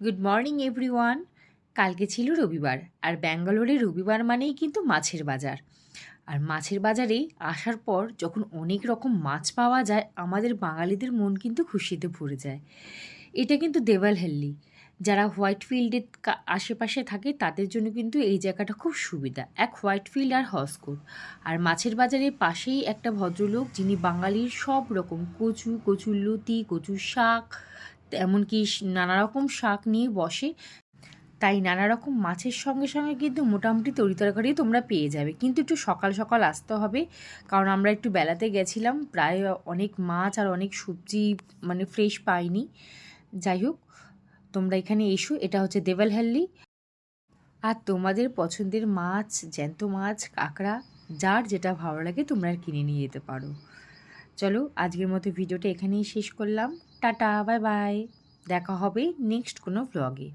Good morning everyone. কালকে ছিল রবিবার, আর ব্যাঙ্গালোরে রবিবার মানেই কিন্তু মাছের বাজার। আর মাছের বাজারে আসার পর যখন অনেক রকম মাছ পাওয়া যায়, আমাদের বাঙালিদের মন কিন্তু খুশিতে ভরে যায়। এটা কিন্তু দেওয়ালহল্লি। যারা হোয়াইট ফিল্ডের আশেপাশে থাকে তাদের জন্য কিন্তু এই জায়গাটা খুব সুবিধা। এক হোয়াইট ফিল্ড আর হসকোট। আর মাছের বাজারের পাশেই একটা ভদ্রলোক, যিনি বাঙালির সব রকম কচু, কচুরলতি, কচুর শাক, এমনকি নানা রকম শাক নিয়ে বসে। তাই নানা রকম মাছের সঙ্গে সঙ্গে কিন্তু মোটামুটি তরিতরকারি তোমরা পেয়ে যাবে, কিন্তু একটু সকাল সকাল আসতে হবে, কারণ আমরা একটু বেলাতে গেছিলাম, প্রায় অনেক মাছ আর অনেক সবজি মানে ফ্রেশ পাইনি। যাই হোক, তোমরা এখানে এসো। এটা হচ্ছে দেওয়ালহল্লি। আর তোমাদের পছন্দের মাছ, জ্যান্ত মাছ, কাঁকড়া, যার যেটা ভালো লাগে তোমরা কিনে নিয়ে যেতে পারো। চলো, আজকের মতো ভিডিওটা এখানেই শেষ করলাম। Tata, bye bye. দেখা হবে নেক্সট কোনো ব্লগে।